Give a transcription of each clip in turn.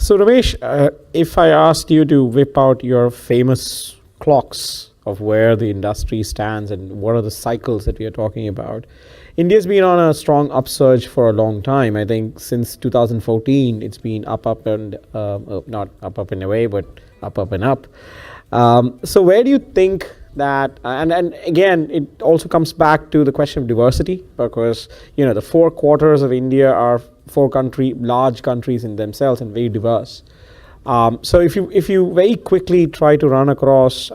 So, Ramesh, if I asked you to whip out your famous clocks of where the industry stands and what are the cycles that we are talking about, India's been on a strong upsurge for a long time. I think since 2014, it's been up, and not up in a way, but up and up. So, where do you think that, and again, it also comes back to the question of diversity, because the four quarters of India are large countries in themselves and very diverse. So if you very quickly try to run across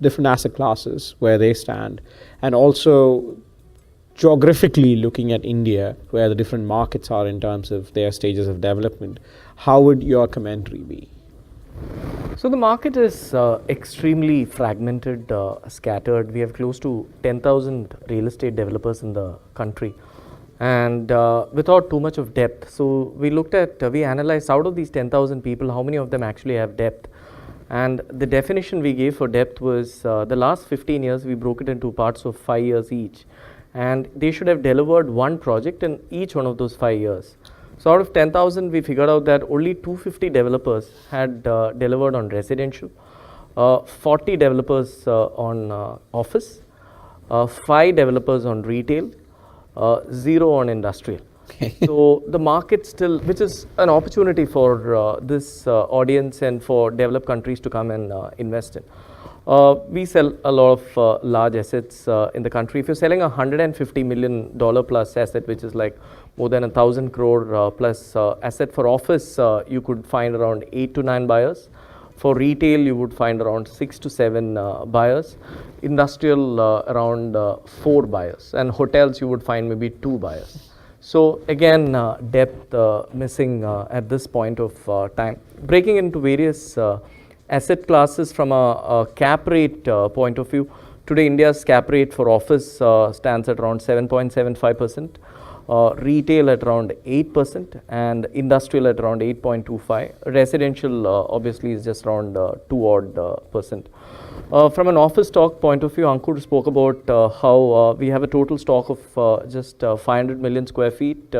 different asset classes where they stand, and also geographically looking at India, where the different markets are in terms of their stages of development, how would your commentary be? So the market is extremely fragmented, scattered. We have close to 10,000 real estate developers in the country, and without too much of depth. So we analyzed out of these 10,000 people, how many of them actually have depth. And the definition we gave for depth was the last 15 years, we broke it into parts of 5 years each. And they should have delivered one project in each one of those 5 years. So out of 10,000, we figured out that only 250 developers had delivered on residential, 40 developers on office, 5 developers on retail, 0 on industrial. So the market still, which is an opportunity for this audience and for developed countries to come and invest in. We sell a lot of large assets in the country. If you're selling $150 million plus asset, which is like more than 1,000 crore plus asset for office, you could find around 8 to 9 buyers. For retail, you would find around 6 to 7 buyers. Industrial, around 4 buyers. And hotels, you would find maybe 2 buyers. So again, depth missing at this point of time. Breaking into various asset classes from a cap rate point of view. Today, India's cap rate for office stands at around 7.75%. Retail at around 8% and industrial at around 8.25. Residential obviously is just around 2 odd percent. From an office stock point of view, Ankur spoke about how we have a total stock of just 500 million square feet.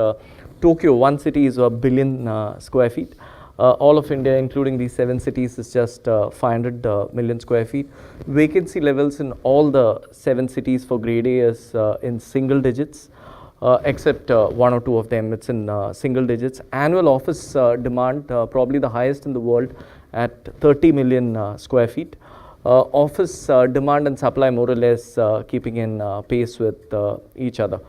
Tokyo, one city, is a billion square feet. All of India, including these 7 cities, is just 500 million square feet. Vacancy levels in all the 7 cities for grade A is in single digits. Except 1 or 2 of them, it's in single digits. Annual office demand, probably the highest in the world at 30 million square feet. Office demand and supply more or less keeping in pace with each other.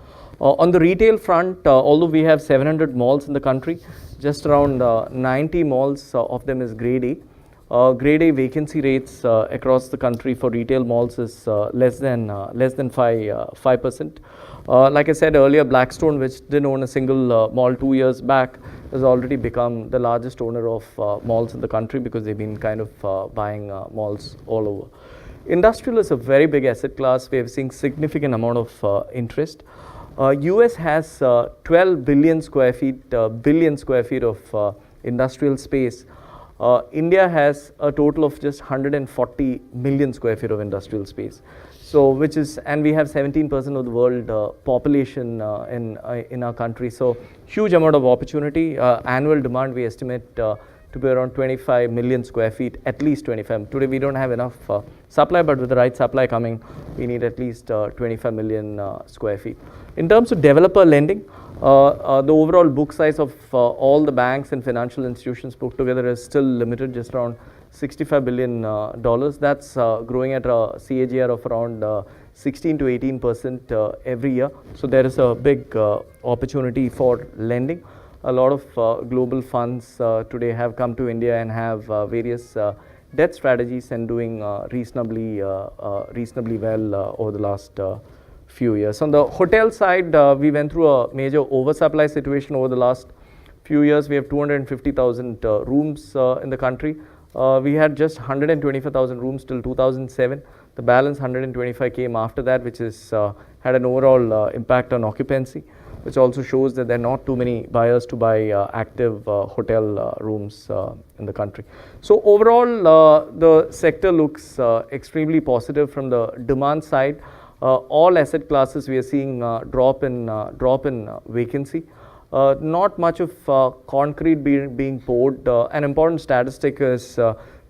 On the retail front, although we have 700 malls in the country, just around 90 malls of them is grade A. Grade A vacancy rates across the country for retail malls is less than 5%. Like I said earlier, Blackstone, which didn't own a single mall 2 years back, has already become the largest owner of malls in the country because they've been kind of buying malls all over. Industrial is a very big asset class. We have seen significant amount of interest. US has 12 billion square feet of industrial space. India has a total of just 140 million square feet of industrial space. So, and we have 17% of the world population in our country. So, huge amount of opportunity. Annual demand we estimate to be around 25 million square feet, at least 25. Today we don't have enough supply, but with the right supply coming, we need at least 25 million square feet. In terms of developer lending, the overall book size of all the banks and financial institutions put together is still limited, just around $65 billion. That's growing at a CAGR of around 16 to 18% every year. So there is a big opportunity for lending. A lot of global funds today have come to India and have various debt strategies and doing reasonably well over the last few years. On the hotel side, we went through a major oversupply situation over the last few years. We have 250,000 rooms in the country. We had just 125,000 rooms till 2007. The balance 125 came after that, which is had an overall impact on occupancy, which also shows that there are not too many buyers to buy active hotel rooms in the country. So overall, the sector looks extremely positive from the demand side. All asset classes we are seeing drop in vacancy. not much of concrete being poured. An important statistic is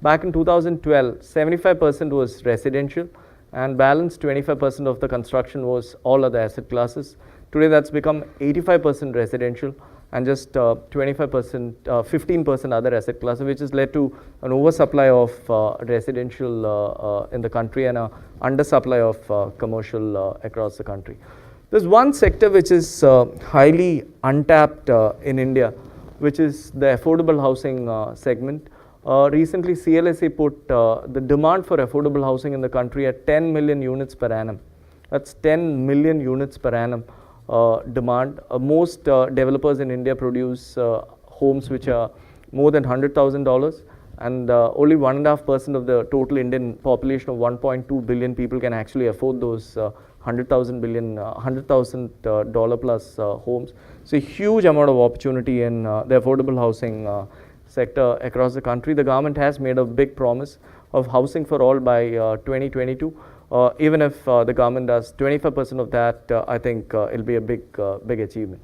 back in 2012, 75% was residential and balance 25% of the construction was all other asset classes. Today that's become 85% residential and just 25%, 15% other asset classes, which has led to an oversupply of residential in the country and an undersupply of commercial across the country. There's one sector which is highly untapped in India, which is the affordable housing segment. Recently, CLSA put the demand for affordable housing in the country at 10 million units per annum. That's 10 million units per annum demand. Most developers in India produce homes which are more than $100,000, and only 1.5% of the total Indian population of 1.2 billion people can actually afford those $100,000 plus homes. So a huge amount of opportunity in the affordable housing sector across the country. The government has made a big promise of housing for all by 2022. Even if the government does 25% of that, I think it'll be a big achievement.